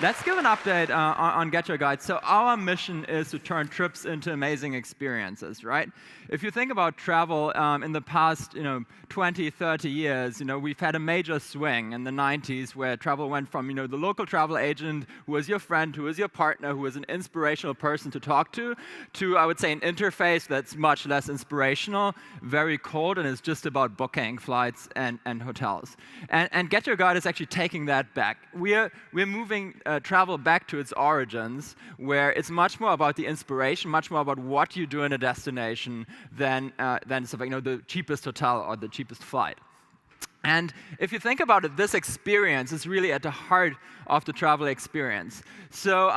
Let's give an update on GetYourGuide. So our mission is to turn trips into amazing experiences, right? If you think about travel in the past 20, 30 years, we've had a major swing in the 90s where travel went from the local travel agent who was your friend, who was your partner, who was an inspirational person to talk to, I would say, an interface that's much less inspirational, very cold, and is just about booking flights and hotels. And GetYourGuide is actually taking that back. We're moving travel back to its origins, where it's much more about the inspiration, much more about what you do in a destination than the cheapest hotel or the cheapest flight. And if you think about it, this experience is really at the heart of the travel experience. So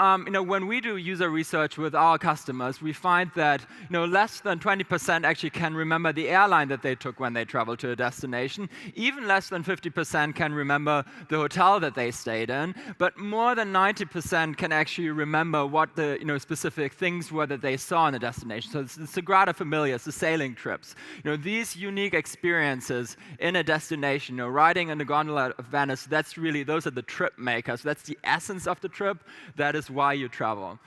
when we do user research with our customers, we find that less than 20% actually can remember the airline that they took when they traveled to a destination. Even less than 50% can remember the hotel that they stayed in. But more than 90% can actually remember what the specific things were that they saw in the destination. So it's the Sagrada Familia, it's the sailing trips. These unique experiences in a destination, riding in the gondola of Venice, those are the trip makers. That's the essence of the trip. That is why you travel.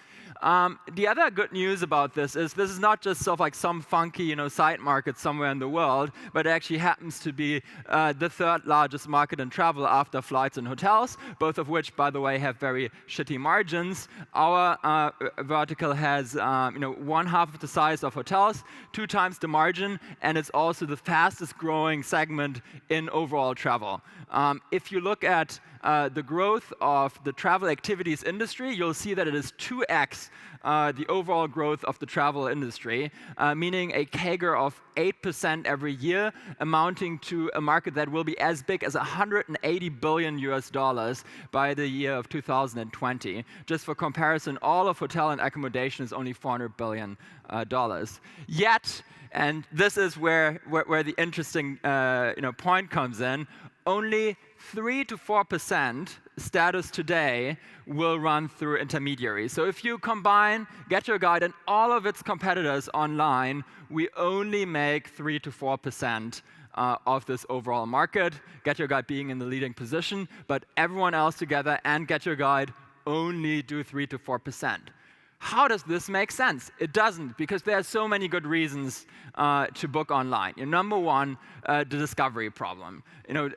The other good news about this is not just some funky side market somewhere in the world, but it actually happens to be the third largest market in travel after flights and hotels, both of which, by the way, have very shitty margins. Our vertical has 1/2 of the size of hotels, 2 times the margin, and it's also the fastest growing segment in overall travel. If you look at the growth of the travel activities industry, you'll see that it is 2x the overall growth of the travel industry, meaning a CAGR of 8% every year, amounting to a market that will be as big as $180 billion by the year of 2020. Just for comparison, all of hotel and accommodation is only $400 billion. Yet, and this is where the interesting point comes in, only 3 to 4% status today will run through intermediaries. So if you combine GetYourGuide and all of its competitors online, we only make 3 to 4% of this overall market, GetYourGuide being in the leading position, but everyone else together and GetYourGuide only do 3 to 4%. How does this make sense? It doesn't, because there are so many good reasons to book online. Number one, the discovery problem.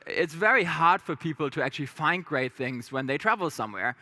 It's very hard for people to actually find great things when they travel somewhere.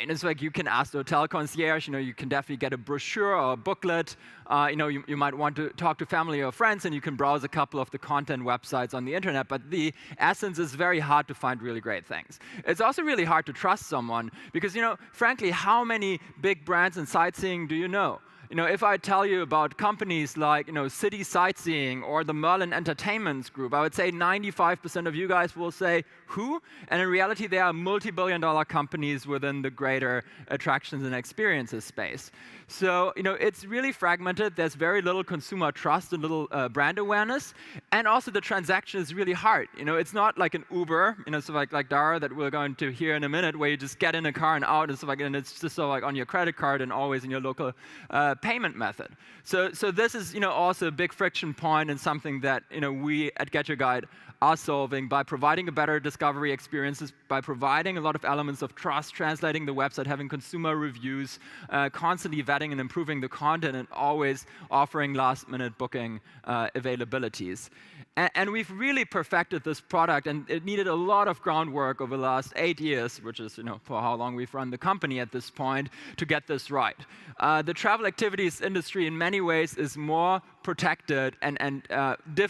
And it's like you can ask the hotel concierge, you can definitely get a brochure or a booklet. You might want to talk to family or friends, and you can browse a couple of the content websites on the internet. But the essence is very hard to find really great things. It's also really hard to trust someone because, frankly, how many big brands in sightseeing do you know? If I tell you about companies like City Sightseeing or the Merlin Entertainments Group, I would say 95% of you guys will say, who? And in reality, they are multi-billion-dollar companies within the greater attractions and experiences space. So it's really fragmented. There's very little consumer trust and little brand awareness. And also the transaction is really hard. It's not like an Uber, so like Dara that we're going to hear in a minute, where you just get in a car and out, and it's just on your credit card and always in your local payment method. So this is also a big friction point and something that we at GetYourGuide are solving by providing a better discovery experiences, by providing a lot of elements of trust, translating the website, having consumer reviews, constantly vetting and improving the content, and always offering last-minute booking availabilities. And we've really perfected this product, and it needed a lot of groundwork over the last 8 years, which is for how long we've run the company at this point, to get this right. The travel activities industry in many ways is more protected and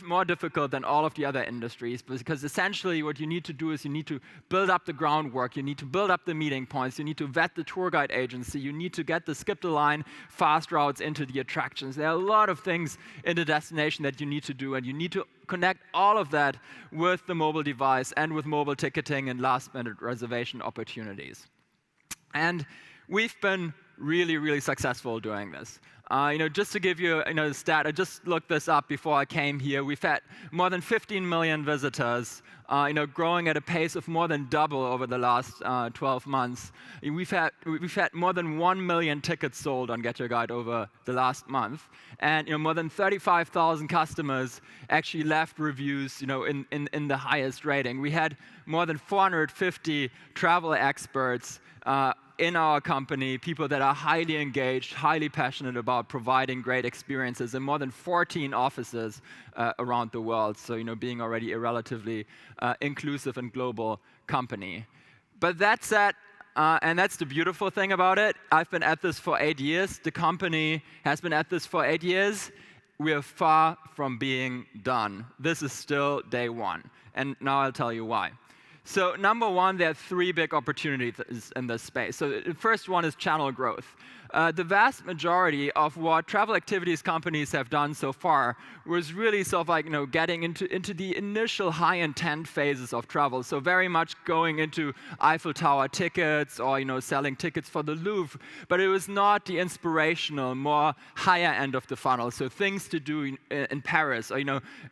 more difficult than all of the other industries, because essentially what you need to do is you need to build up the groundwork, you need to build up the meeting points, you need to vet the tour guide agency, you need to get the skip-the-line fast routes into the attractions. There are a lot of things in the destination that you need to do, and you need to connect all of that with the mobile device and with mobile ticketing and last-minute reservation opportunities. And we've been really, really successful doing this. Just to give you a stat, I just looked this up before I came here. We've had more than 15 million visitors, growing at a pace of more than double over the last 12 months. We've had more than 1 million tickets sold on GetYourGuide over the last month, and more than 35,000 customers actually left reviews, in the highest rating. We had more than 450 travel experts in our company, people that are highly engaged, highly passionate about providing great experiences in more than 14 offices around the world. So, being already a relatively inclusive and global company. But that said, and that's the beautiful thing about it, I've been at this for 8 years. The company has been at this for 8 years. We are far from being done. This is still day one. And now I'll tell you why. So number one, there are 3 big opportunities in this space. So the first one is channel growth. The vast majority of what travel activities companies have done so far was really sort of like, getting into the initial high intent phases of travel. So very much going into Eiffel Tower tickets or, selling tickets for the Louvre. But it was not the inspirational, more higher end of the funnel. So things to do in Paris or,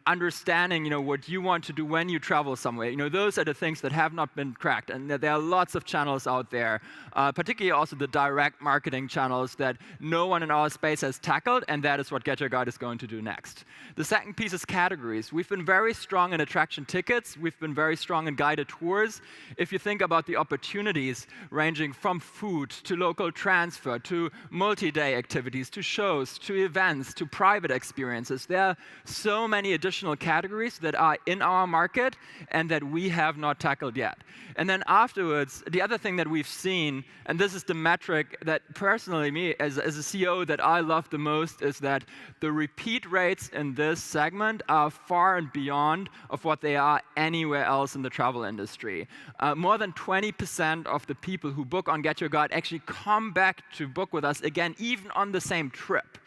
understanding, what you want to do when you travel somewhere. Those are the things that have not been cracked. And there are lots of channels out there, particularly also the direct marketing channels that no one in our space has tackled, and that is what GetYourGuide is going to do next. The second piece is categories. We've been very strong in attraction tickets. We've been very strong in guided tours. If you think about the opportunities ranging from food to local transfer to multi-day activities to shows to events to private experiences, there are so many additional categories that are in our market and that we have not tackled yet. And then afterwards, the other thing that we've seen, and this is the metric that personally me, as a CEO, that I love the most, is that the repeat rates in this segment are far and beyond of what they are anywhere else in the travel industry. More than 20% of the people who book on GetYourGuide actually come back to book with us again, even on the same trip.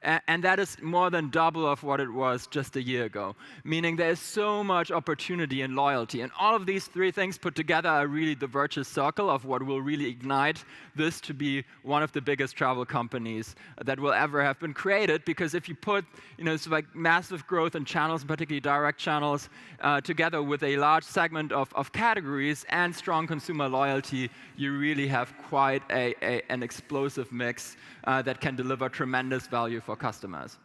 And that is more than double of what it was just a year ago, meaning there is so much opportunity and loyalty. And all of these 3 things put together are really the virtuous circle of what will really ignite this to be one of the biggest travel companies that will ever have been created. Because if you put sort of like massive growth in channels, and particularly direct channels, together with a large segment of categories and strong consumer loyalty, you really have quite an explosive mix that can deliver tremendous value for customers.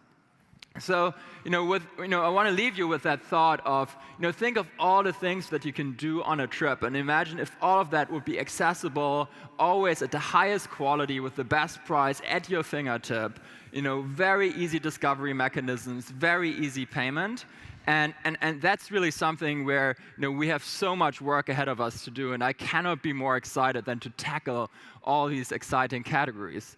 So, I want to leave you with that thought of, think of all the things that you can do on a trip, and imagine if all of that would be accessible, always at the highest quality, with the best price at your fingertip. Very easy discovery mechanisms, very easy payment, and that's really something where we have so much work ahead of us to do, and I cannot be more excited than to tackle all these exciting categories.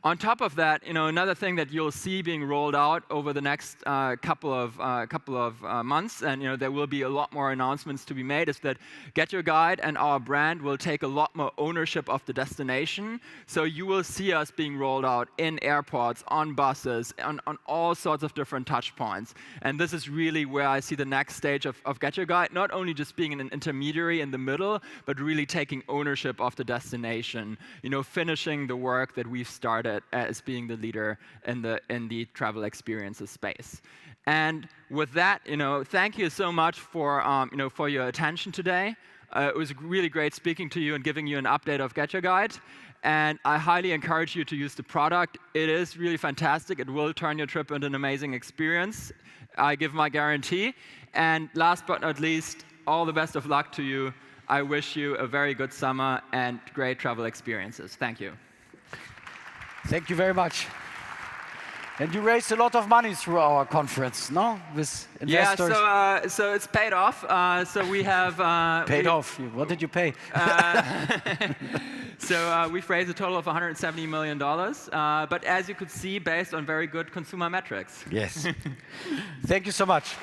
On top of that, another thing that you'll see being rolled out over the next couple of months, and there will be a lot more announcements to be made, is that GetYourGuide and our brand will take a lot more ownership of the destination. So you will see us being rolled out in airports, on buses, on all sorts of different touch points. And this is really where I see the next stage of GetYourGuide, not only just being an intermediary in the middle, but really taking ownership of the destination, finishing the work that we've started as being the leader in the travel experiences space. And with that, thank you so much for your attention today. It was really great speaking to you and giving you an update of GetYourGuide. And I highly encourage you to use the product. It is really fantastic. It will turn your trip into an amazing experience. I give my guarantee. And last but not least, all the best of luck to you. I wish you a very good summer and great travel experiences. Thank you. Thank you very much. And you raised a lot of money through our conference, no? With investors. Yeah, so it's paid off. So we have... paid off? What did you pay? So we've raised a total of $170 million. But as you could see, based on very good consumer metrics. Yes. Thank you so much.